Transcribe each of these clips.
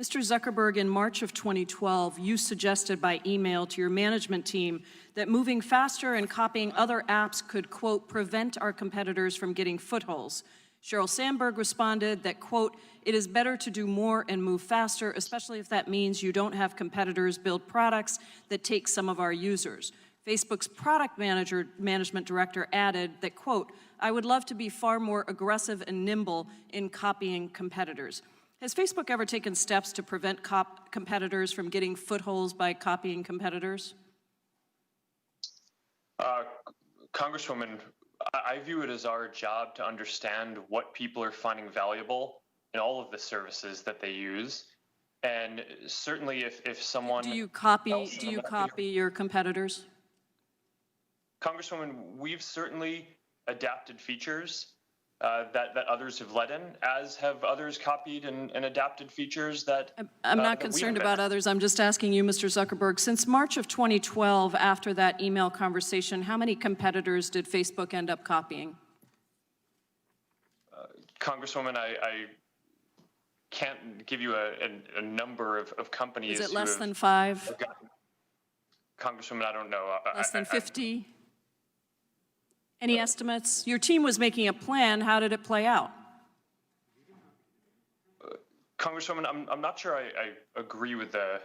Mr. Zuckerberg, in March of 2012, you suggested by email to your management team that moving faster and copying other apps could, quote, prevent our competitors from getting footholds. Sheryl Sandberg responded that, quote, it is better to do more and move faster, especially if that means you don't have competitors build products that take some of our users. Facebook's product management director added that, quote, I would love to be far more aggressive and nimble in copying competitors. Has Facebook ever taken steps to prevent competitors from getting footholds by copying competitors? Congresswoman, I view it as our job to understand what people are finding valuable in all of the services that they use. And certainly if someone— Do you copy your competitors? Congresswoman, we've certainly adapted features that others have led in, as have others copied and adapted features that— I'm not concerned about others. I'm just asking you, Mr. Zuckerberg, since March of 2012, after that email conversation, how many competitors did Facebook end up copying? Congresswoman, I can't give you a number of companies. Is it less than 5? Congresswoman, I don't know. Less than 50? Any estimates? Your team was making a plan. How did it play out? Congresswoman, I'm not sure I agree with the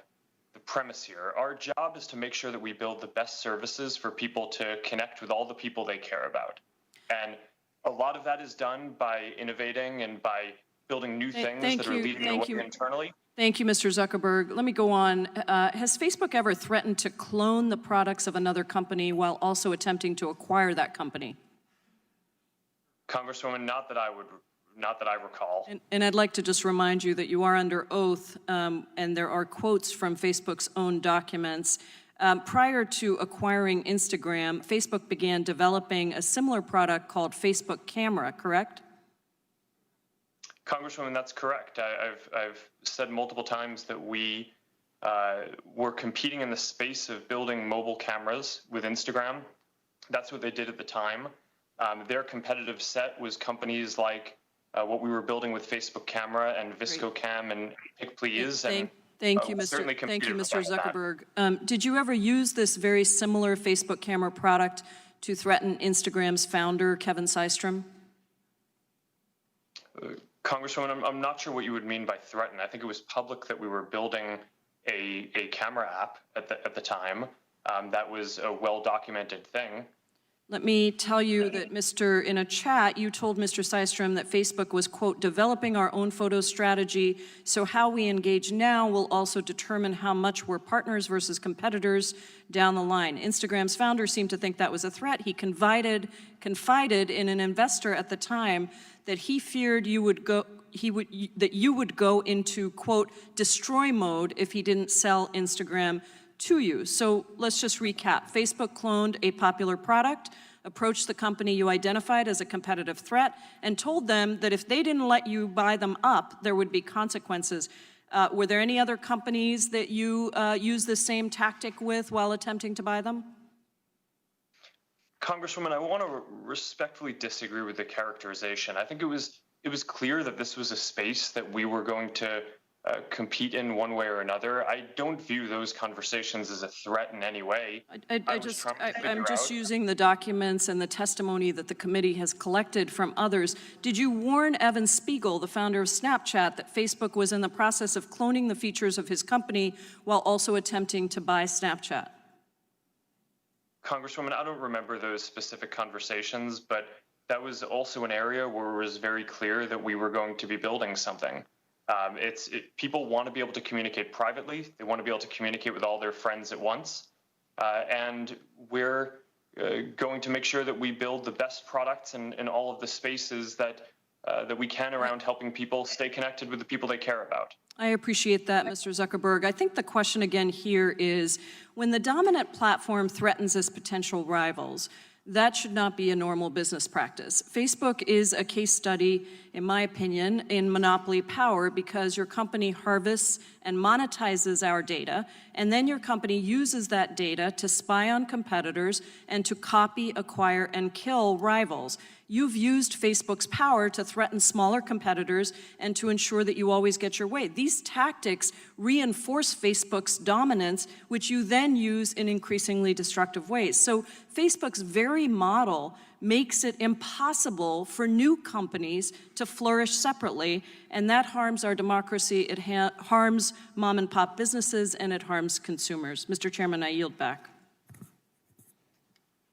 premise here. Our job is to make sure that we build the best services for people to connect with all the people they care about. And a lot of that is done by innovating and by building new things that are leading the way internally. Thank you, Mr. Zuckerberg. Let me go on. Has Facebook ever threatened to clone the products of another company while also attempting to acquire that company? Congresswoman, not that I recall. And I'd like to just remind you that you are under oath, and there are quotes from Facebook's own documents. Prior to acquiring Instagram, Facebook began developing a similar product called Facebook Camera, correct? Congresswoman, that's correct. I've said multiple times that we were competing in the space of building mobile cameras with Instagram. That's what they did at the time. Their competitive set was companies like what we were building with Facebook Camera and ViscoCam and PicPlease. Thank you, Mr. Zuckerberg. Did you ever use this very similar Facebook Camera product to threaten Instagram's founder, Kevin Systrom? Congresswoman, I'm not sure what you would mean by threaten. I think it was public that we were building a camera app at the time. That was a well-documented thing. Let me tell you that, in a chat, you told Mr. Systrom that Facebook was, quote, developing our own photo strategy, so how we engage now will also determine how much we're partners versus competitors down the line. Instagram's founder seemed to think that was a threat. He confided in an investor at the time that he feared you would go into, quote, destroy mode if he didn't sell Instagram to you. So let's just recap. Facebook cloned a popular product, approached the company you identified as a competitive threat, and told them that if they didn't let you buy them up, there would be consequences. Were there any other companies that you used the same tactic with while attempting to buy them? Congresswoman, I want to respectfully disagree with the characterization. I think it was clear that this was a space that we were going to compete in one way or another. I don't view those conversations as a threat in any way. I'm just using the documents and the testimony that the committee has collected from others. Did you warn Evan Spiegel, the founder of Snapchat, that Facebook was in the process of cloning the features of his company while also attempting to buy Snapchat? Congresswoman, I don't remember those specific conversations, but that was also an area where it was very clear that we were going to be building something. People want to be able to communicate privately. They want to be able to communicate with all their friends at once. And we're going to make sure that we build the best products in all of the spaces that we can around helping people stay connected with the people they care about. I appreciate that, Mr. Zuckerberg. I think the question again here is, when the dominant platform threatens its potential rivals, that should not be a normal business practice. Facebook is a case study, in my opinion, in monopoly power because your company harvests and monetizes our data, and then your company uses that data to spy on competitors and to copy, acquire, and kill rivals. You've used Facebook's power to threaten smaller competitors and to ensure that you always get your way. These tactics reinforce Facebook's dominance, which you then use in increasingly destructive ways. So Facebook's very model makes it impossible for new companies to flourish separately, and that harms our democracy, it harms mom and pop businesses, and it harms consumers. Mr. Chairman, I yield back.